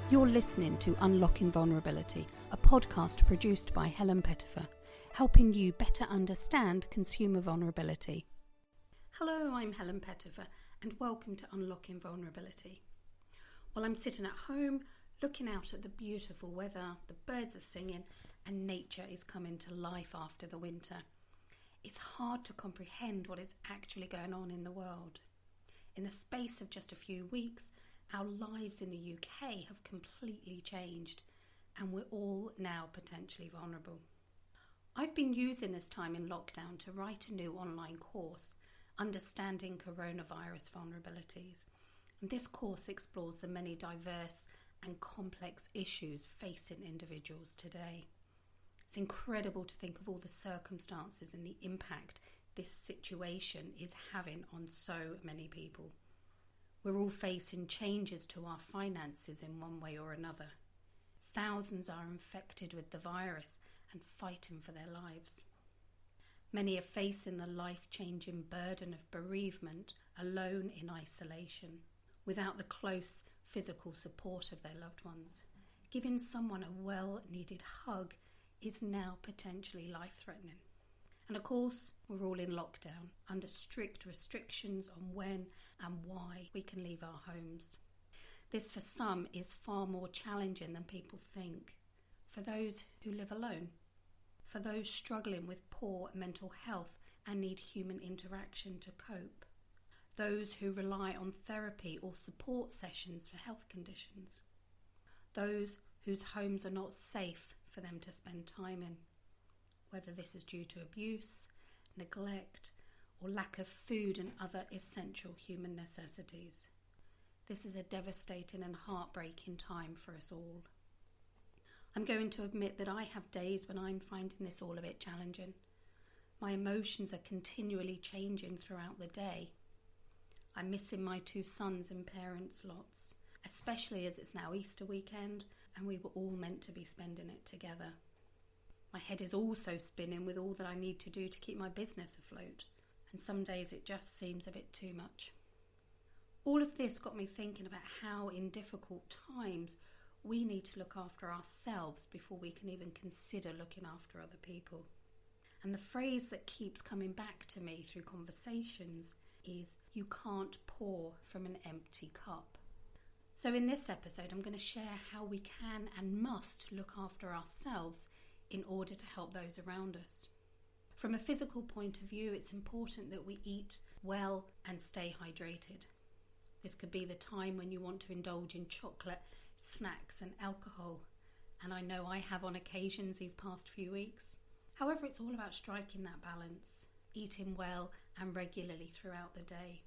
You're listening to Unlocking Vulnerability, a podcast produced by Helen, helping you better understand consumer vulnerability. Hello, I'm Helen, and welcome to Unlocking Vulnerability. Well, I'm sitting at home, looking out at the beautiful weather, the birds are singing, and nature is coming to life after the winter. It's hard to comprehend what is actually going on in the world. In the space of just a few weeks, our lives in the UK have completely changed, and we're all now potentially vulnerable. I've been using this time in lockdown to write a new online course, Understanding Coronavirus Vulnerabilities. And this course explores the many diverse and complex issues facing individuals today. It's incredible to think of all the circumstances and the impact this situation is having on so many people. We're all facing changes to our finances in one way or another. Thousands are infected with the virus and fighting for their lives. Many are facing the life-changing burden of bereavement, alone in isolation, without the close physical support of their loved ones. Giving someone a well-needed hug is now potentially life-threatening. And of course, we're all in lockdown, under strict restrictions on when and why we can leave our homes. This for some is far more challenging than people think. For those who live alone, for those struggling with poor mental health and need human interaction to cope, those who rely on therapy or support sessions for health conditions, those whose homes are not safe for them to spend time in, whether this is due to abuse, neglect, or lack of food and other essential human necessities. This is a devastating and heartbreaking time for us all. I'm going to admit that I have days when I'm finding this all a bit challenging. My emotions are continually changing throughout the day. I'm missing my two sons and parents lots, especially as it's now Easter weekend and we were all meant to be spending it together. My head is also spinning with all that I need to do to keep my business afloat, and some days it just seems a bit too much. All of this got me thinking about how in difficult times we need to look after ourselves before we can even consider looking after other people. And the phrase that keeps coming back to me through conversations is, you can't pour from an empty cup. So in this episode, I'm going to share how we can and must look after ourselves in order to help those around us. From a physical point of view, it's important that we eat well and stay hydrated. This could be the time when you want to indulge in chocolate, snacks and alcohol, and I know I have on occasions these past few weeks. However, it's all about striking that balance, eating well and regularly throughout the day.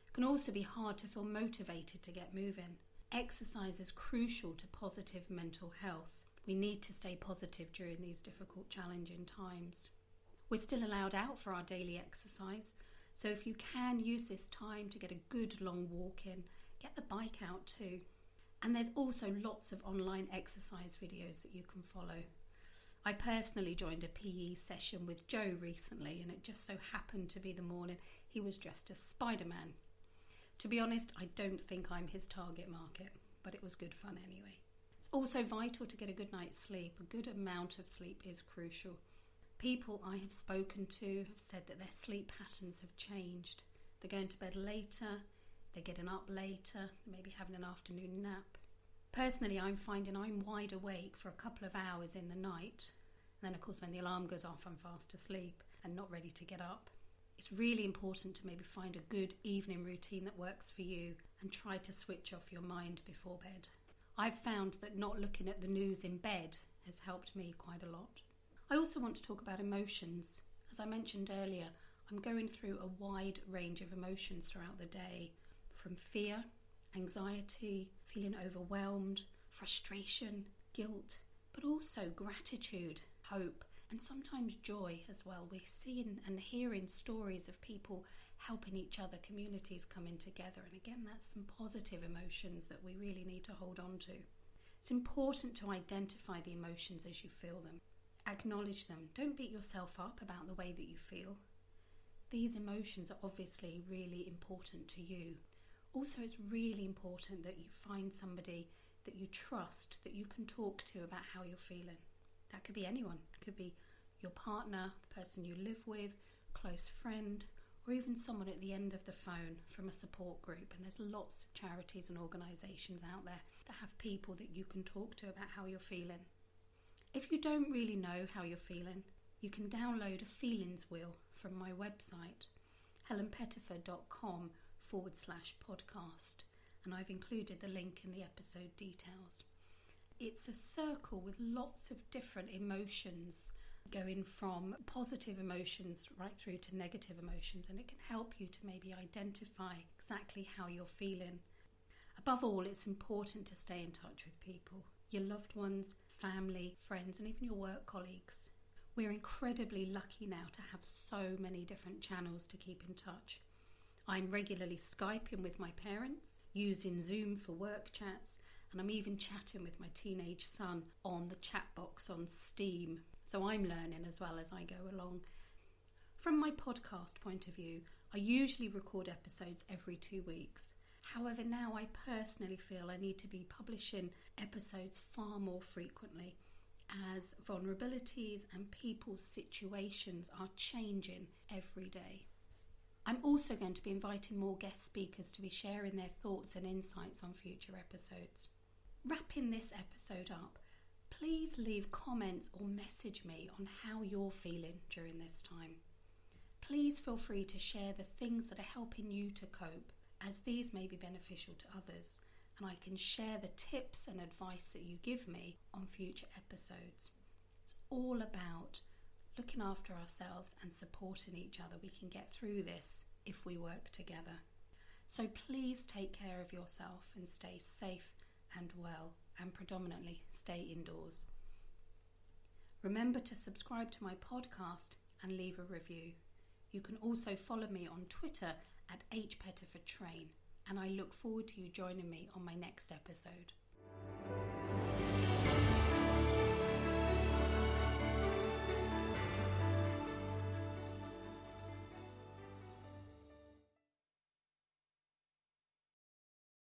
It can also be hard to feel motivated to get moving. Exercise is crucial to positive mental health. We need to stay positive during these difficult, challenging times. We're still allowed out for our daily exercise, so if you can use this time to get a good long walk in, get the bike out too. And there's also lots of online exercise videos that you can follow. I personally joined a PE session with Joe recently, and it just so happened to be the morning he was dressed as Spider-Man. To be honest, I don't think I'm his target market, but it was good fun anyway. It's also vital to get a good night's sleep. A good amount of sleep is crucial. People I have spoken to have said that their sleep patterns have changed. They're going to bed later, they're getting up later, maybe having an afternoon nap. Personally, I'm finding I'm wide awake for a couple of hours in the night. And then, of course, when the alarm goes off, I'm fast asleep and not ready to get up. It's really important to maybe find a good evening routine that works for you and try to switch off your mind before bed. I've found that not looking at the news in bed has helped me quite a lot. I also want to talk about emotions. As I mentioned earlier, I'm going through a wide range of emotions throughout the day, from fear, anxiety, feeling overwhelmed, frustration, guilt, but also gratitude, hope, and sometimes joy as well. We're seeing and hearing stories of people helping each other, communities coming together. And again, that's some positive emotions that we really need to hold on to. It's important to identify the emotions as you feel them. Acknowledge them. Don't beat yourself up about the way that you feel. These emotions are obviously really important to you. Also, it's really important that you find somebody that you trust, that you can talk to about how you're feeling. That could be anyone. It could be your partner, the person you live with, close friend, or even someone at the end of the phone from a support group. And there's lots of charities and organisations out there that have people that you can talk to about how you're feeling. If you don't really know how you're feeling, you can download a feelings wheel from my website, helenpettifer.com/podcast, and I've included the link in the episode details. It's a circle with lots of different emotions, going from positive emotions right through to negative emotions, and it can help you to maybe identify exactly how you're feeling. Above all, it's important to stay in touch with people, your loved ones, family, friends, and even your work colleagues. We're incredibly lucky now to have so many different channels to keep in touch. I'm regularly Skyping with my parents, using Zoom for work chats, and I'm even chatting with my teenage son on the chat box on Steam. So I'm learning as well as I go along. From my podcast point of view, I usually record episodes every 2 weeks. However, now I personally feel I need to be publishing episodes far more frequently, as vulnerabilities and people's situations are changing every day. I'm also going to be inviting more guest speakers to be sharing their thoughts and insights on future episodes. Wrapping this episode up, please leave comments or message me on how you're feeling during this time. Please feel free to share the things that are helping you to cope, as these may be beneficial to others, and I can share the tips and advice that you give me on future episodes. It's all about looking after ourselves and supporting each other. We can get through this if we work together. So please take care of yourself and stay safe and well, and predominantly stay indoors. Remember to subscribe to my podcast and leave a review. You can also follow me on Twitter at hpettifertrain, and I look forward to you joining me on my next episode.